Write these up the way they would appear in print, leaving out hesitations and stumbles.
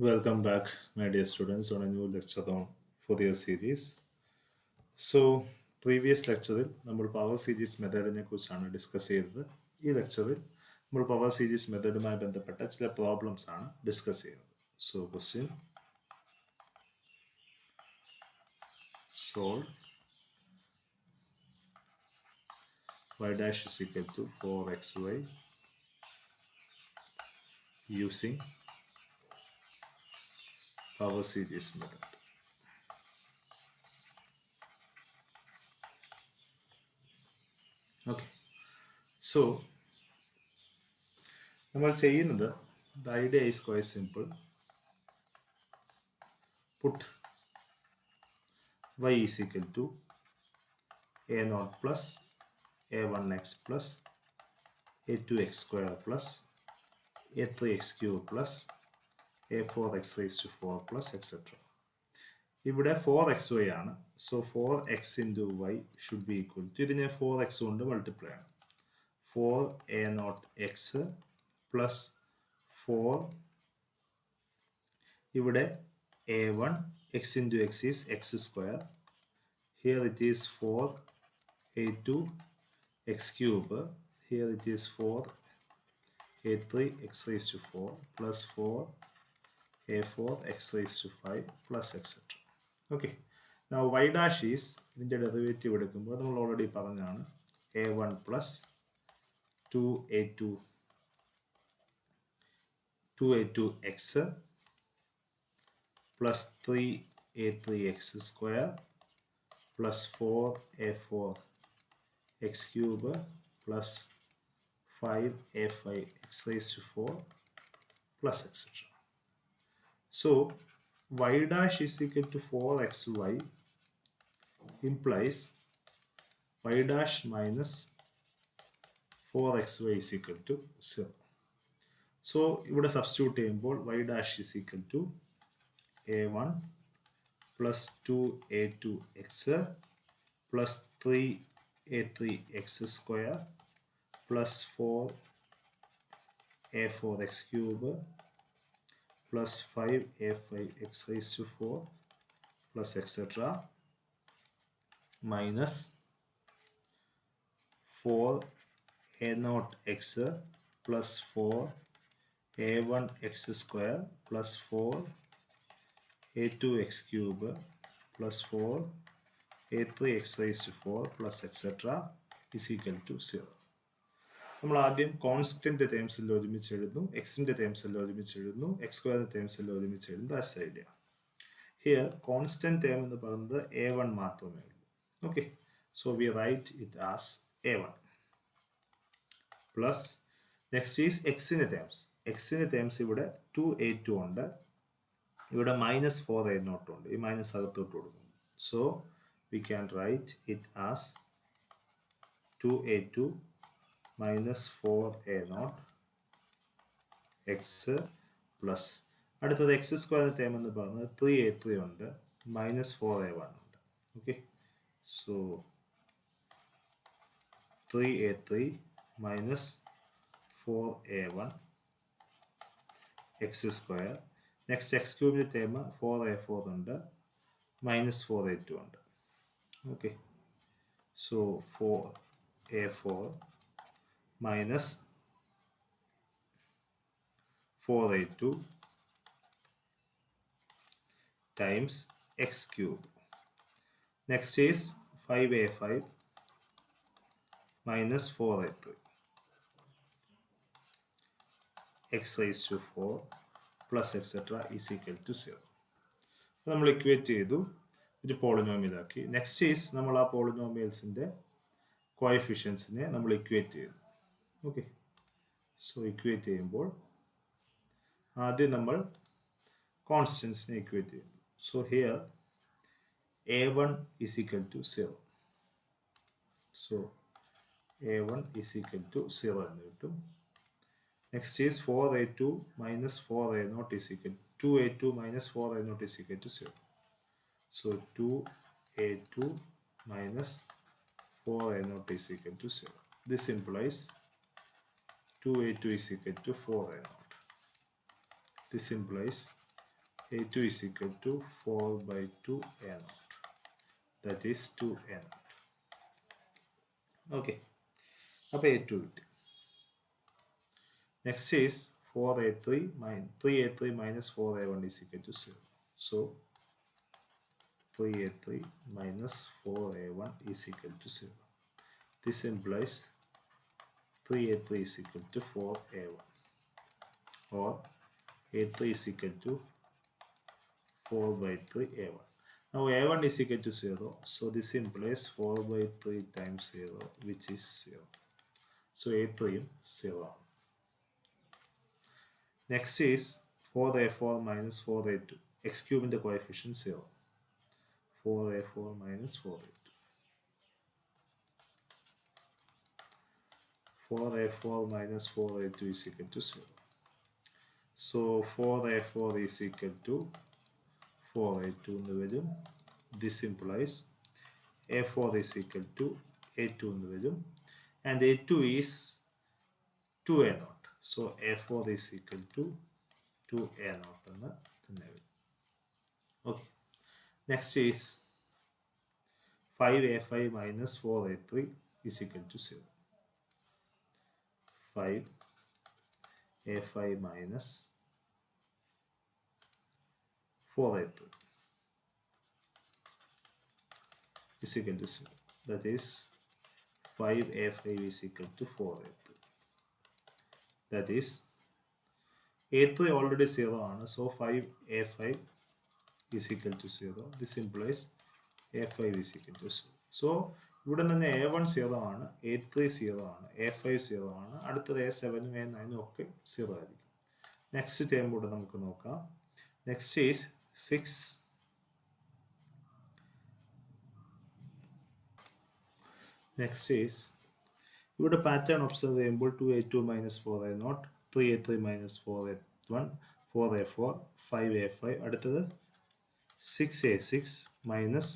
Welcome back, my dear students, on a new lecture on Fourier series. So, previous lectureൽ നമ്മൾ power series മെത്തേഡിനെ കുറിച്ചാണ് discuss ചെയ്തത്. ഈ ലെക്ചറിൽ നമ്മൾ പവർ സീരീസ് മെത്തേഡുമായി ബന്ധപ്പെട്ട ചില പ്രോബ്ലംസ് ആണ് ഡിസ്കസ് ചെയ്യുന്നത്. So, question solve y dash is equal to 4xy using power series method. Okay, so നമ്മൾ ചെയ്യുന്നത് the idea is quite simple. Put y is equal to a naught plus a1x plus a2x square plus a3x cube plus a4x raised to 4 plus etc. ഇവിടെ 4xy ആണ്. So 4x into y should be equal to ഇതിനെ 4x കൊണ്ട് multiply ആണ്. 4a0x plus 4 ഇവിടെ a1 x into x is x square. Here it is 4a2 x cube. Here it is 4a3 x raised to 4 plus 4a4 x raised to 5 plus etc. Okay. Now y dash is ഇതിൻ്റെ derivative എടുക്കുമ്പോൾ നമ്മൾ already പറഞ്ഞാണ് a1 plus 2a2x plus 3a3x square plus 4a4x cube plus 5a5x raised to 4 plus etc. So y dash is equal to 4xy implies y dash minus 4xy is equal to 0. So ഇവിടെ substitute ചെയ്യുമ്പോൾ y dash is equal to a1 plus 2a2x plus 3a3x square plus 4a4x cube plus 5a5x raised to 4 plus etc. minus 4a0x plus 4a1x square plus 4a2x cube plus 4a3x raised to 4 plus etc. is equal to 0. നമ്മൾ ആദ്യം constant ടേംസിൽ ഒരുമിച്ച് എഴുതുന്നു, എക്സിന്റെ ടേംസിൽ ഒരുമിച്ച് എഴുതുന്നു, X സ്ക്വയറിന്റെ ടേംസിൽ ഒരുമിച്ച് എഴുതുന്നു. That's the idea. Here constant term എന്ന് പറയുന്നത് a1 മാത്രമേ ഉള്ളൂ. Okay, so we write it as a1 plus next is എക്സിന്റെ ടേംസ്. എക്സിന്റെ ടേംസ് ഇവിടെ 2a2 ഉണ്ട്, ഇവിടെ മൈനസ് 4a0 ഉണ്ട്. ഈ മൈനസ് അകത്തോട്ട് കൊടുക്കുന്നു. So we can write it as 2a2 minus 4a0 x plus അടുത്തത് എക്സ് സ്ക്വയർ ടേം എന്ന് പറയുന്നത് 3a3 ഉണ്ട്, മൈനസ് 4a1 ഉണ്ട്. Okay, so 3a3 minus 4a1 x square. Next x ക്യൂബിൻ്റെ ടേം 4a4 ഉണ്ട്, മൈനസ് 4a2 ഉണ്ട്. Okay, so 4a4 minus 4a2 times x cube. Next is 5a5 minus 4a3 x raised to 4 plus etc. is equal to 0. നമ്മൾ equate ചെയ്തു, ഒരു പോളിനോമിയലാക്കി. Next is നമ്മൾ ആ പോളിനോമിയൽസിൻ്റെ കോഎഫിഷ്യൻസിനെ നമ്മൾ equate ചെയ്തു. ഓക്കെ, സോ ഇക്വേറ്റ് ചെയ്യുമ്പോൾ ആദ്യം നമ്മൾ കോൺസ്റ്റൻസിനെ ഇക്വേറ്റ് ചെയ്യുന്നു. So here a1 is equal to 0. So a1 is equal to 0 എന്ന് കിട്ടും. Next is 4a2 minus 4a0 is equal to 2a2 minus 4a0 is equal to 0. So 2a2 minus 4a0 is equal to 0. This implies 2a2 is equal to 4a0. This implies A2 is equal to 4 by 2 A naught. That is 2 A naught. Okay. Up A2. Next is 4A3 minus 3A3 minus 4A1 is equal to 0. So 3A3 minus 4A1 is equal to 0. This implies 3A3 is equal to 4A1, or A3 is equal to 4 by 3 A1. Now A1 is equal to 0, so this implies 4 by 3 times 0, which is 0. So A3 is 0. Next is 4A4 minus 4A2. X cube in the coefficient 0. 4A4 minus 4A2. 4A4 minus 4A2 is equal to 0. So 4A4 is equal to 4A2 എന്ന് വരും. This implies A4 is equal to A2 എന്ന് വരും. And A2 is 2A0. So A4 is equal to 2A0 എന്ന് തന്നെ വരും. Okay. Next is 5A5 minus 4A3 is equal to 0. 5A5 minus 4A3 is equal to 0. That is 5A5 is equal to 4A3. That is A3 already 0 ആണ്. So 5A5 is equal to 0. This implies A5 is equal to 0. So ഇവിടെ തന്നെ A1 0 ആണ്, A3 0 ആണ്, A5 0 ആണ്. അടുത്തത് A7 A9 ഒക്കെ 0 ആയിരിക്കും. Next term കൂടെ നമുക്ക് നോക്കാം. Next is 6. നെക്സ്റ്റ് ഈസ് ഇവിടെ പാറ്റേൺ ഒബ്സർവ് ചെയ്യുമ്പോൾ 2A2 minus 4A0, 3A3 minus 4A1, 4A4, 5A5, അടുത്തത് 6A6 മൈനസ്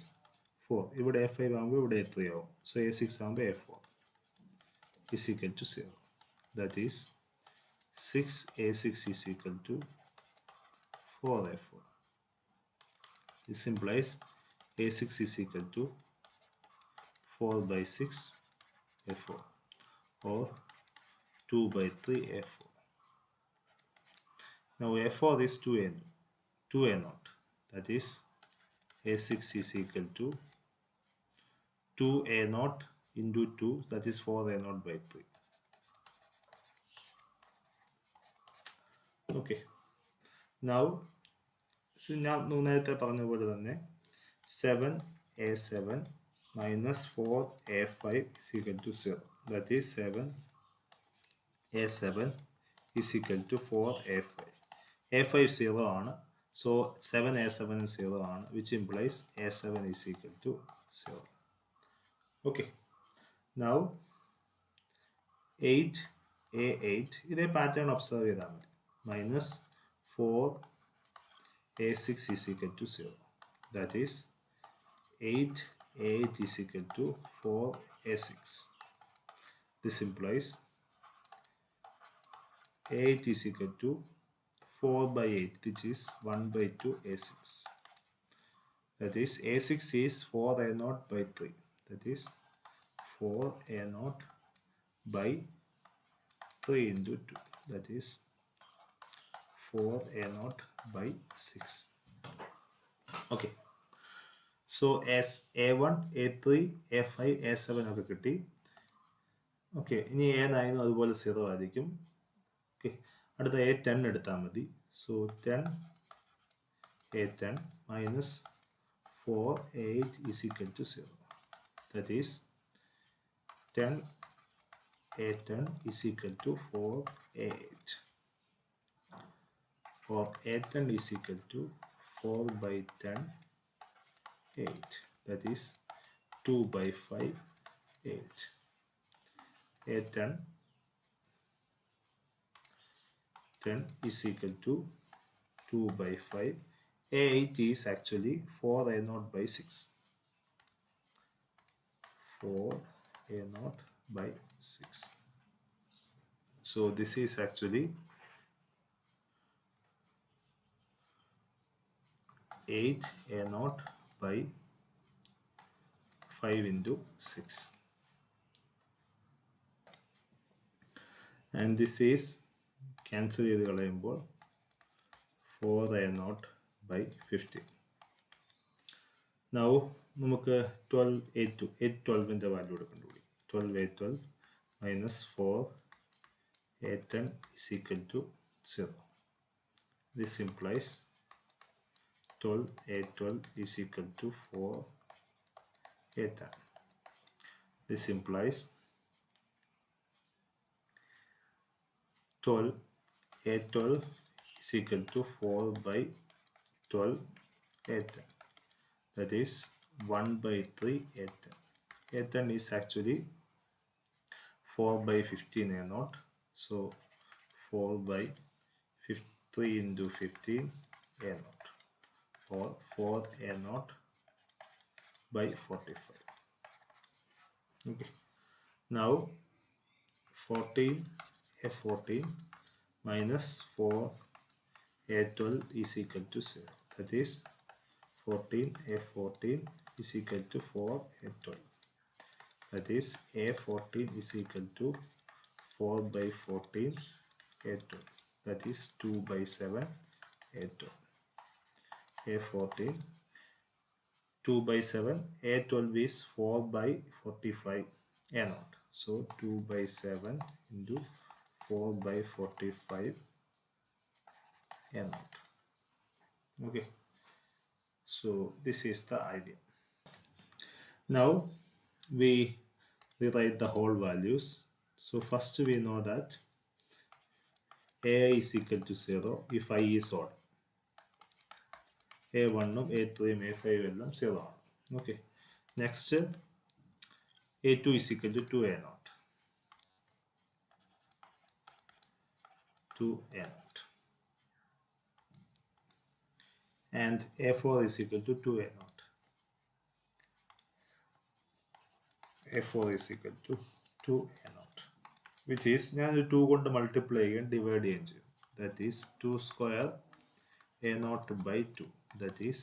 4. ഇവിടെ A5 ആകുമ്പോൾ ഇവിടെ A3 ആവും. സോ A6 ആകുമ്പോൾ A4 is equal to 0. That is 6A6 is equal to 4A4. This implies A6 is equal to 4 by 6 A4, or 2 by 3 A4. Now A4 is 2A0. That is A6 is equal to 2A0 into 2, that is 4A0 by 3. Okay. Now, ഞാൻ നേരത്തെ പറഞ്ഞ പോലെ തന്നെ 7A7 minus 4A5 is equal to 0. That is 7A7 is equal to 4A5. A5 0 ആണ്. So 7A7 is 0 ആണ്, which implies A7 is equal to 0. Okay. Now 8A8 ഇതേ pattern observe ചെയ്താൽ മതി. Minus 4A6 is equal to 0. That is 8A8 is equal to 4A6. This implies 8 is equal to 4 by 8, which is 1 by 2 A6. That is A6 is 4A0 by 3. That is 4A0 by 3 into 2. That is 4A0 by 6. Okay. So as A1, A3, A5, A7 ഒക്കെ കിട്ടി. Okay, ഇനി A9 അതുപോലെ 0 ആയിരിക്കും. Okay, അടുത്ത A10 എടുത്താൽ മതി. So 10A10 minus 4A8 is equal to 0. That is 10A10 is equal to 4A8. Or A10 is equal to 4 by 10 8. That is 2 by 5 8. A10 10 is equal to 2 by 5. A8 is actually 4A0 by 6. 4A0 by 6. So this is actually 8 a naught by 5 into 6. And this is cancel ചെയ്ത് കളയുമ്പോൾ 4 a naught by 15. Now നമുക്ക് 12 a2 a12ൻ്റെ value കണ്ടുപിടി 12 a12 minus 4 a10 is equal to 0. This implies 12 a12 is equal to 4 a10. This implies 12 a12 is equal to 4 by 12 a10. That is 1 by 3 a10. A10 is actually 4 by 15 a naught. So 4 by 3 into 15 a naught, or 4 a naught by 45. Okay. Now 14 a14 minus 4 a12 is equal to 0. That is 14 a14 is equal to 4 a12. That is a14 is equal to 4 by 14 a12. That is 2 by 7 a12. a14 2 by 7, a12 is 4 by 45 a naught. So 2 by 7 into 4 by 45 a naught. Okay. So this is the idea. Now we rewrite the whole values. So first we know that a is equal to 0 if I is odd. A1 A3 A5 എല്ലാം 0 ആണ്. Okay. Next A2 is equal to 2 a naught. 2 a naught. And A4 is equal to 2 a naught. A4 is equal to 2 a naught. Which is ഞാൻ 2 കൊണ്ട് multiply ചെയ്യാൻ divide ചെയ്യാൻ ചെയ്യും. That is 2 square a naught by 2. That is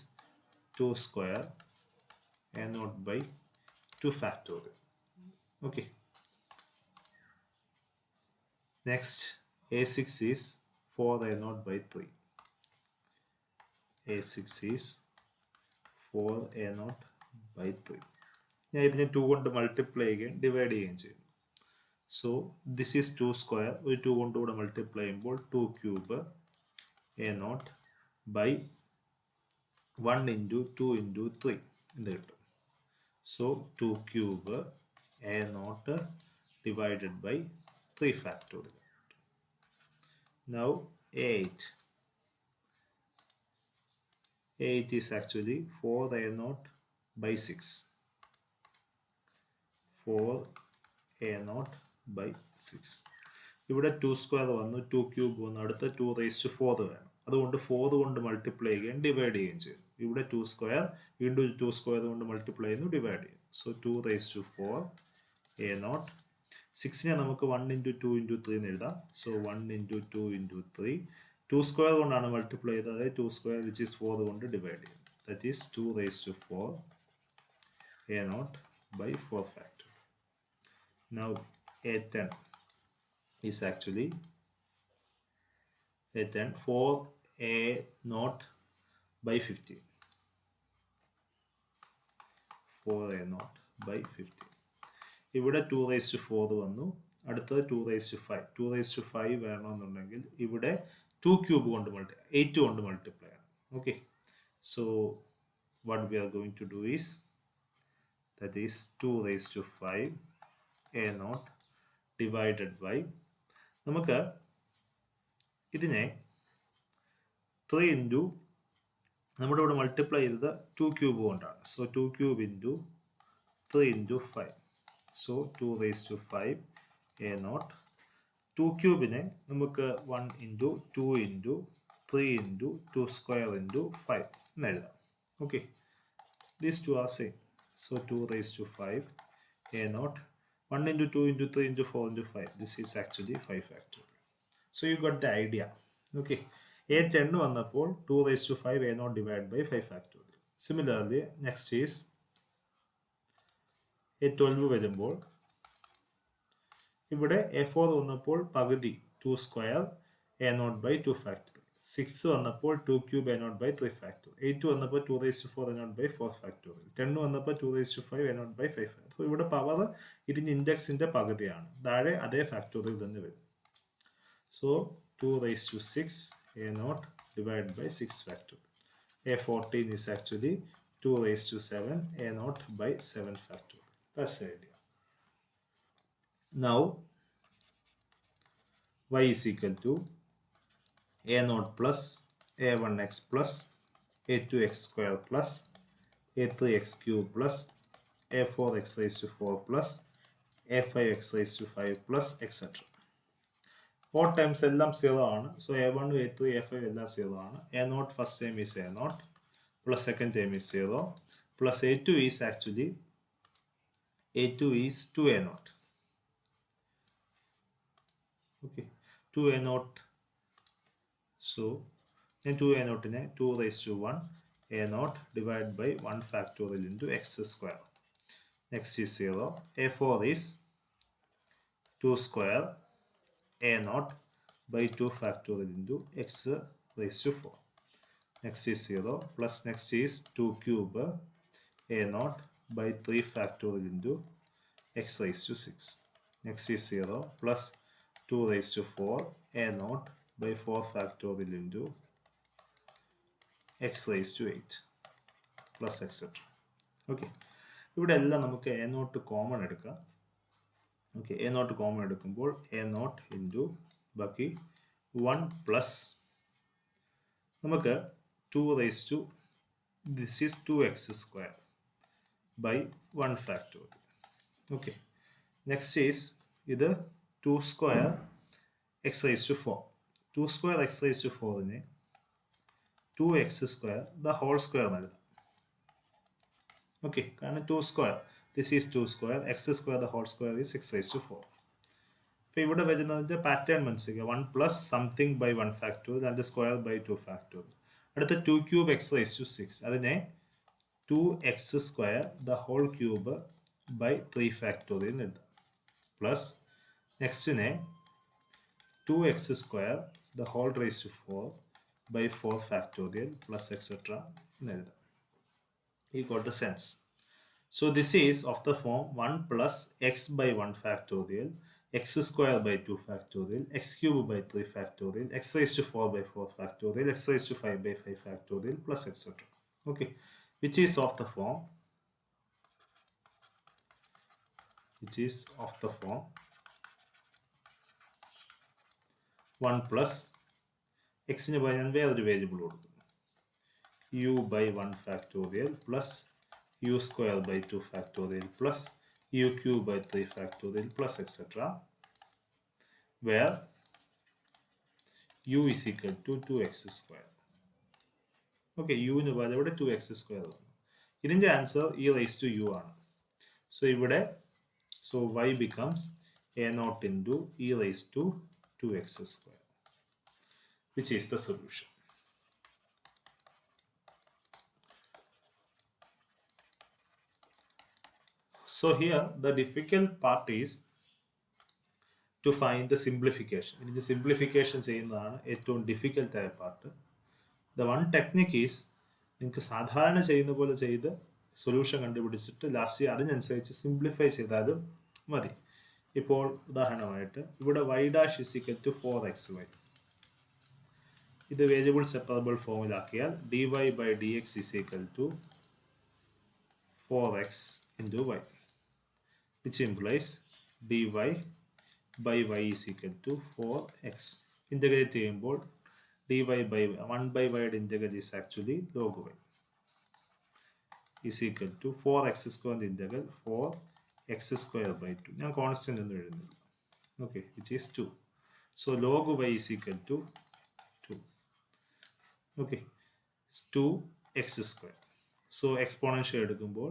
2 square a naught by 2 factorial. Okay. Next, a6 is 4 a naught by 3. a6 is 4 a naught by 3. ഞാൻ ഇതിനെ 2 കൊണ്ട് multiply ചെയ്യാൻ divide ചെയ്യുകയും ചെയ്യും. സോ ദിസ് ഈസ് 2 സ്ക്വയർ, ഒരു 2 കൊണ്ട് കൂടെ multiply ചെയ്യുമ്പോൾ 2 cube a naught by 1 into 2 into 3 എന്ന് കിട്ടും. So 2 cube a naught divided by 3 factorial. Now a8. a8 is actually 4 a naught by 6. 4 a naught by 6. ഇവിടെ 2 സ്ക്വയർ വന്നു, 2 ക്യൂബ് വന്നു, അടുത്ത 2 റേസ് ടു 4 വേണം. അതുകൊണ്ട് 4 കൊണ്ട് മൾട്ടിപ്ലൈ ചെയ്യുകയും ഡിവൈഡ് ചെയ്യുകയും ചെയ്യും. ഇവിടെ 2 സ്ക്വയർ, വീണ്ടും 2 സ്ക്വയർ കൊണ്ട് മൾട്ടിപ്ലൈ ചെയ്യുന്നു, ഡിവൈഡ് ചെയ്യും. So 2 raise to 4 a naught. 6നെ നമുക്ക് 1 ഇൻറ്റു 2 ഇൻറ്റു 3 എന്ന് എഴുതാം. So 1 into 2 into 3. 2 സ്ക്വയർ കൊണ്ടാണ് മൾട്ടിപ്ലൈ ചെയ്തത്, അതായത് 2 സ്ക്വയർ വിച്ച് ഈസ് 4 കൊണ്ട് ഡിവൈഡ് ചെയ്യും. That is 2 raise to 4 a naught by 4 factor. Now a10 is actually a10 4 a naught by 15. 4 a naught by 15. ഇവിടെ 2 റേസ് ടു 4 വന്നു, അടുത്തത് 2 റേസ് ടു 5. 2 റേസ് ടു 5 വേണമെന്നുണ്ടെങ്കിൽ ഇവിടെ 2 ക്യൂബ് കൊണ്ട് 8 കൊണ്ട് മൾട്ടിപ്ലൈ ആണ്. Okay. So what we are going to do is, that is 2 raised to 5 a naught divided by, നമുക്ക് ഇതിനെ 3 ഇൻറ്റു നമ്മുടെ ഇവിടെ മൾട്ടിപ്ലൈ ചെയ്തത് 2 ക്യൂബ് കൊണ്ടാണ്. So 2 cube into 3 into 5. So 2 raised to 5 a naught. 2 ക്യൂബിനെ നമുക്ക് 1 into 2 into 3 into 2 square into 5 എന്ന് എഴുതാം. Okay, these two are same. So 2 raised to 5 a naught. 1 into 2 into 3 into 4 into 5. This is actually 5 factorial. So you got the idea. Okay. A10 വന്നപ്പോൾ 2 raised to 5 A naught divided by 5 factorial. Similarly, next is A12 വരുമ്പോൾ ഇവിടെ A4 വന്നപ്പോൾ പകുതി 2 square A naught by 2 factorial. 6 വന്നപ്പോൾ 2 cube A naught by 3 factorial. 8 വന്നപ്പോൾ 2 raised to 4 A naught by 4 factorial. 10 വന്നപ്പോൾ 2 raised to 5 A naught by 5 factorial. അപ്പോൾ ഇവിടെ power ഇതിൻ്റെ ഇൻഡെക്സിൻ്റെ പകുതിയാണ്. താഴെ അതേ ഫാക്ടോറിയൽ തന്നെ വരും. So 2 raised to 6 A naught divided by 6 factorial. A14 is actually 2 raised to 7 A naught by 7 factorial. That's the idea. Now y is equal to A naught plus A1x plus A2x square plus A3x cube plus A4x raised to 4 plus A5x raised to 5 plus etc. All terms എല്ലാം 0 ആണ്. So A1, A3, A5 എല്ലാം 0 ആണ്. A0 first term is A0 plus second term is 0 plus A2 is actually A2 is 2A0. Okay, 2A0. So in 2A0 in 2 raised to 1 A0 divided by 1 factorial into x square. Next is 0. A4 is 2 square A0 by 2 factorial into x raised to 4. Next is 0 plus next is 2 cube A0 by 3 factorial into x raised to 6. Next is 0 plus 2 raised to 4 A0 by 4 factorial into x raised to 8 plus etc. Okay. ഇവിടെ എല്ലാം നമുക്ക് A0 common എടുക്കാം. Okay, A0 common എടുക്കുമ്പോൾ A0 into ബാക്കി 1 plus നമുക്ക് 2 raise to this is 2x square by 1 factorial. Okay, next is ഇത് 2 square x raise to 4. 2 square x raise to 4നെ 2x square the whole square നൽകാം. ഓക്കെ, കാരണം 2 square this is 2 square, x square the whole square is 6 raised to 4. അപ്പോൾ ഇവിടെ വരുന്നതിൻ്റെ pattern മനസ്സിലാക്കുക. 1 plus something by 1 factorial and square by 2 factorial. അടുത്ത 2 cube x raise to 6, അതിനെ 2x square the whole cube by 3 factorial എഴുതാം. Plus നെക്സ്റ്റിനെ 2x square the whole raise to 4 by 4 factorial plus etcetera എന്ന് എഴുതാം. You got the sense. So this is of the form 1 plus x by 1 factorial, x square by 2 factorial, x cube by 3 factorial, x raised to 4 by 4 factorial, x raised to 5 by 5 factorial plus etc. Okay, which is of the form 1 plus x ന് പകരം വേറൊരു variable കൊടുക്കുന്നു, u by 1 factorial plus u square by 2 factorial plus u cube by 3 factorial plus etc. where u is equal to 2x square. Okay, u ന് പകരം ഇവിടെ 2x square ആണ്. ഇതിൻ്റെ answer e raised to u ആണ്. So ഇവിടെ y becomes a0 into e raised to 2x square, which is the solution. So here the difficult part is to find the simplification. ഇതിൻ്റെ simplification ചെയ്യുന്നതാണ് ഏറ്റവും difficult ആയ part. The one technique is നിങ്ങൾക്ക് സാധാരണ ചെയ്യുന്ന പോലെ ചെയ്ത് സൊല്യൂഷൻ കണ്ടുപിടിച്ചിട്ട് ലാസ്റ്റ് അതിനനുസരിച്ച് സിംപ്ലിഫൈ ചെയ്താലും മതി. ഇപ്പോൾ ഉദാഹരണമായിട്ട് ഇവിടെ y dash is equal to 4xy. ഇത് വേരിയബിൾ സെപ്പറബിൾ ഫോമിലാക്കിയാൽ dy by dx is equal to 4x into y, which implies dy by y is equal to 4x. Integrate ചെയ്യുമ്പോൾ dy by 1 by y integral is actually log y is equal to 4x square integral 4x square by 2. ഞാൻ constant എന്ന് എഴുതുന്നില്ല. Okay, which is 2. So log y is equal to 2. Okay, 2x square. So exponential എടുക്കുമ്പോൾ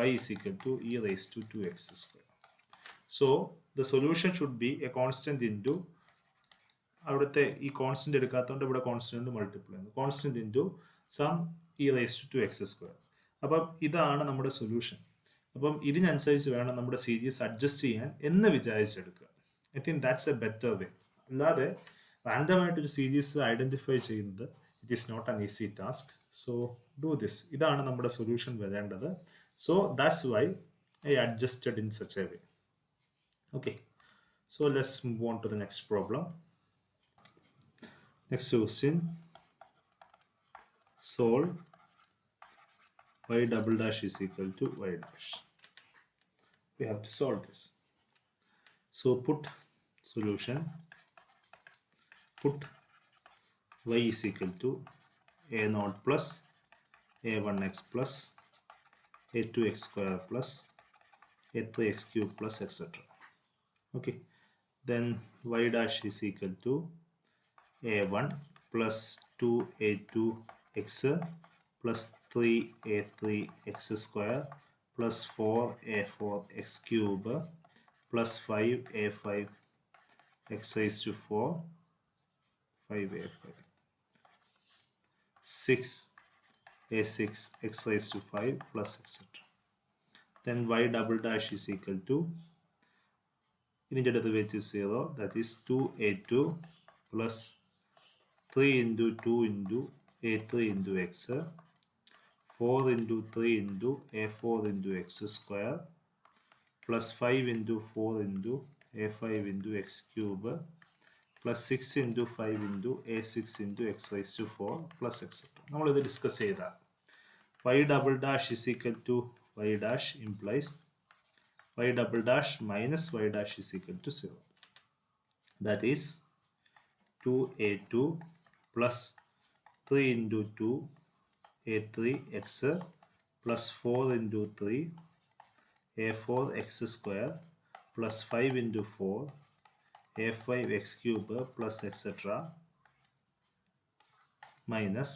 y is equal to e raised to 2x square. So the solution should be a constant into അവിടുത്തെ ഈ constant എടുക്കാത്തതുകൊണ്ട് ഇവിടെ constant multiply ചെയ്യുന്നു. Constant into sum e raise to x square. അപ്പം ഇതാണ് നമ്മുടെ solution. അപ്പം ഇതിനനുസരിച്ച് വേണം നമ്മുടെ സീരീസ് അഡ്ജസ്റ്റ് ചെയ്യാൻ എന്ന് വിചാരിച്ചെടുക്കുക. I think that's a better way. അല്ലാതെ റാൻഡമായിട്ടൊരു സീരീസ് ഐഡൻറ്റിഫൈ ചെയ്യുന്നത് it is not an easy task. So do this. ഇതാണ് നമ്മുടെ സൊല്യൂഷൻ വരേണ്ടത്. So that's why I adjusted in such a way. Okay, so let's move on to the next problem. Next question, solve y double dash is equal to y dash. We have to solve this. So put solution, put y is equal to a naught plus a1x plus a2x square plus a3x cube plus etc. Okay, then y dash is equal to a1 plus 2a2x plus 3a3x square plus 4a4x cube plus 5a5x raised to 4, 5a5, 6a6x raised to 5 plus etc. Then y double dash is equal to initial derivative 0, that is 2a2 plus 3 into 2 into a3 into x, 4 into 3 into a4 into x square plus 5 into 4 into a5 into x cube plus 6 into 5 into a6 into x raised to 4 plus etc. നമ്മൾ ഇത് discuss ചെയ്താൽ y double dash is equal to y dash implies y double dash minus y dash is equal to 0. That is 2a2 plus 3 into 2 a3x plus 4 into 3 a4x square plus 5 into 4 a5x cube plus etc. minus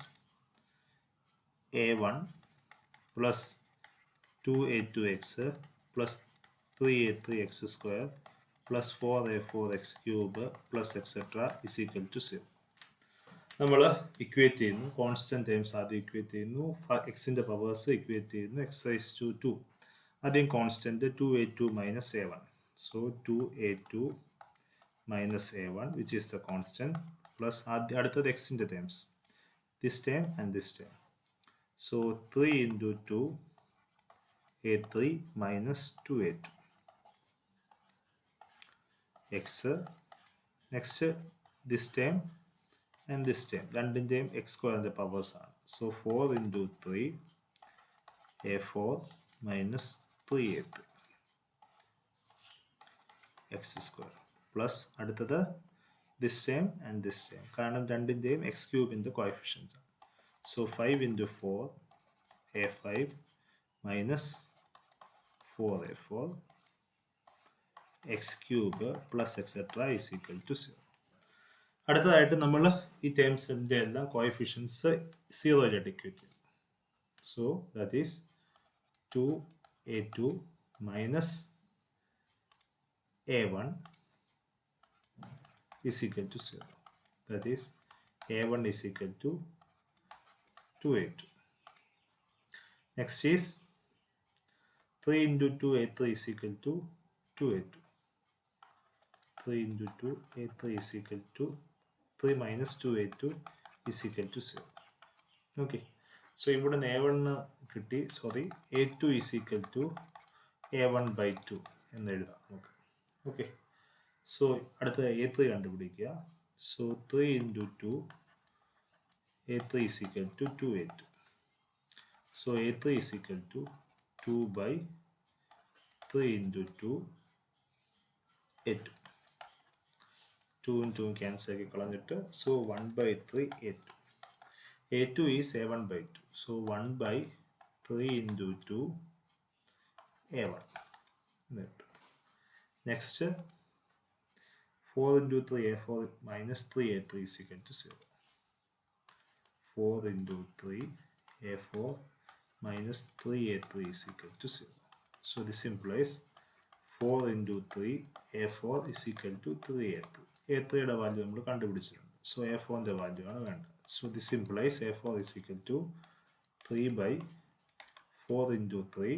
a1 plus 2a2x plus 3a3x square plus 4a4x cube plus etc. is equal to 0. നമ്മൾ equate ചെയ്യുന്നു. Constant terms ആദ്യം equate ചെയ്യുന്നു. എക്സിൻ്റെ powers equate ചെയ്യുന്നു. X raise to 2. ആദ്യം constant 2a2 minus a1. So 2a2 minus a1 which is the constant plus അടുത്തത് എക്സിൻ്റെ terms, this term and this term. So 3 into 2 a3 minus 2a2 x. Next this term and this term, രണ്ടിൻ്റെയും x സ്ക്വയറിൻ്റെ powers ആണ്. So 4 into 3 a4 minus 3a3 x square plus അടുത്തത് this term and this term, കാരണം രണ്ടിൻ്റെയും x ക്യൂബിൻ്റെ coefficients ആണ്. So 5 into 4 a5 minus 4a4 x cube plus etc. is equal to 0. അടുത്തതായിട്ട് നമ്മൾ ഈ ടേംസിൻ്റെ എല്ലാം കോഎഫിഷ്യൻസ് 0 ആയിട്ട് ഇക്വേറ്റ് ചെയ്യും. So that is 2a2 minus a1 is equal to 0. That is a1 is equal to 2a2. Next is 3 into 2a3 is equal to 2a2. 3 into 2a3 is equal to 3 minus 2a2 is equal to 0. Okay. So ഇവിടെ a1 കിട്ടി, sorry a2 is equal to a1 by 2 എന്ന് എഴുതാം നമുക്ക്. Okay. So അടുത്ത a3 കണ്ടുപിടിക്കുക. So 3 into 2 a3 is equal to 2a2. So a3 is equal to 2 by 3 into 2 a2. 2 into cancel ആക്കി കളഞ്ഞിട്ട് so 1 by 3 a2. a2 is a1 by 2. So 1 by 3 into 2 a1. Next 4 into 3 a4 minus 3a3 is equal to 0. 4 into 3 a4 minus 3a3 is equal to 0. So this implies 4 into 3 a4 is equal to 3a3. a3 value നമ്മൾ കണ്ടുപിടിച്ചിട്ടുണ്ട്. So a4 ന്റെ value ആണ് വേണ്ടത്. So this implies a4 is equal to 3 by 4 into 3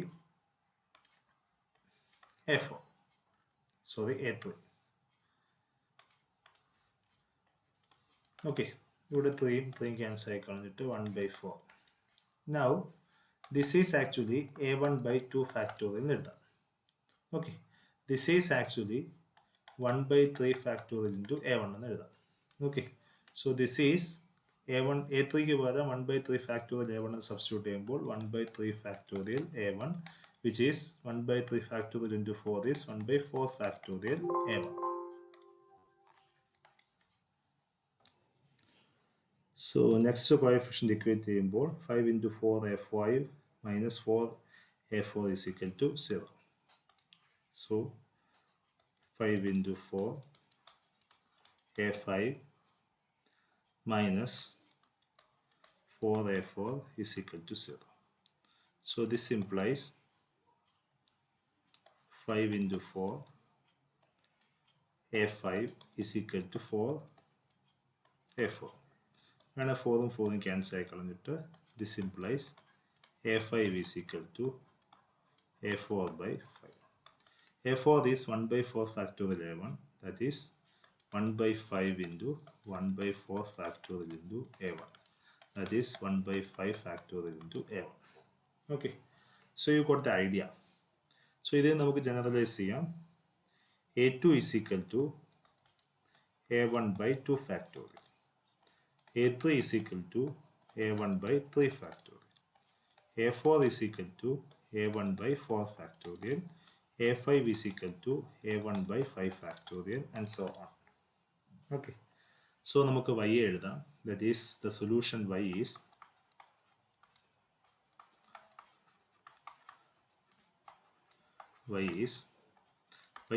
a4. Sorry, a3. Okay, ഇവിടെ 3 cancel ആയി കളഞ്ഞിട്ട് 1 by 4. Now this is actually a1 by 2 factorial എന്ന് എഴുതാം. Okay, this is actually 1 by 3 factorial into a1 എന്ന് എഴുതാം. Okay, so this is a1 a3ക്ക് പകരം 1 by 3 factorial a1 എന്ന് substitute ചെയ്യുമ്പോൾ 1 by 3 factorial a1 which is 1 by 3 factorial into 4 is 1 by 4 factorial a1. So next coefficient equate ചെയ്യുമ്പോൾ 5 into 4 a5 minus 4 a4 is equal to 0. So 5 into 4 a5 minus 4a4 is equal to 0. So this implies 5 into 4 a5 is equal to 4 a4. And a 4 and 4 cancel ആയി കളഞ്ഞിട്ട് this implies a5 is equal to a4 by 5. a4 is 1 by 4 factorial a1, that is 1 by 5 into 1 by 4 factorial into a1, that is 1 by 5 factorial into a1. Okay, so you got the idea. So ഇത് നമുക്ക് generalize ചെയ്യാം. a2 is equal to a1 by 2 factorial. a3 is equal to a1 by 3 factorial. a4 is equal to a1 by 4 factorial. a5 is equal to a1 by 5 factorial and so on. Okay, so നമുക്ക് y എഴുതാം. That is the solution y is y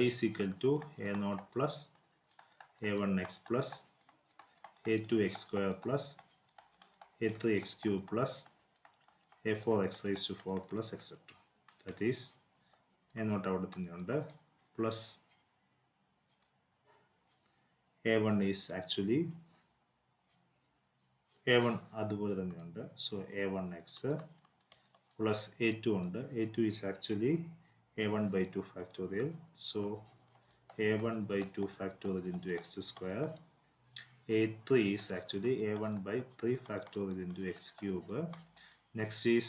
is equal to a0 plus a1x plus a2x square plus a3x cube plus a4x raised to 4 plus etc. That is a0 അവിടെ തന്നെയുണ്ട് plus a1 is actually a1 അതുപോലെ തന്നെയുണ്ട്. So a1x plus a2 ഉണ്ട്. a2 is actually a1 by 2 factorial. So a1 by 2 factorial into x square. a3 is actually a1 by 3 factorial into x cube. Next is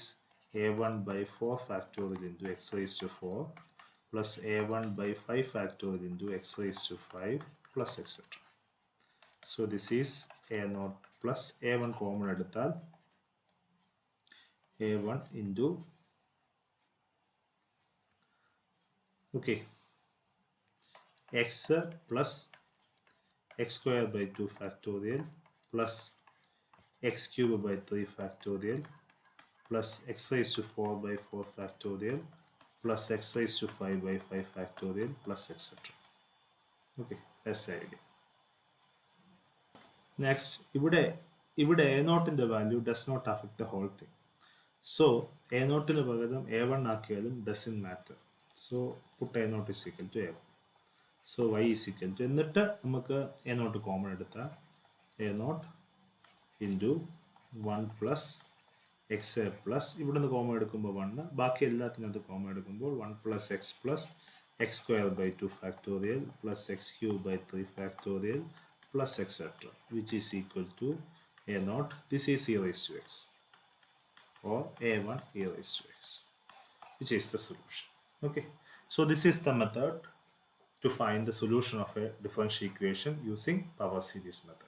a1 by 4 factorial into x raised to 4 plus a1 by 5 factorial into x raised to 5 plus etc. So this is a0 plus a1 common എടുത്താൽ a1 into okay x plus x square by 2 factorial plus x cube by 3 factorial plus x raised to 4 by 4 factorial plus x raised to 5 by 5 factorial plus etc. Okay, that's the idea. Next, ഇവിടെ a0 ന്റെ value does not affect the whole thing. So a0 ന് പകരം a1 ആക്കിയാലും doesn't matter. So put a0 is equal to a1. So y is equal to എന്നിട്ട് നമുക്ക് a0 common എടുത്താൽ a0 into 1 plus x plus ഇവിടുന്ന് common എടുക്കുമ്പോൾ 1, ബാക്കി എല്ലാത്തിനകത്ത് common എടുക്കുമ്പോൾ 1 plus x plus x square by 2 factorial plus x cube by 3 factorial plus etc. which is equal to a0. This is e raised to x or a1 e raised to x, which is the solution. Okay, so this is the method to find the solution of a differential equation using power series method.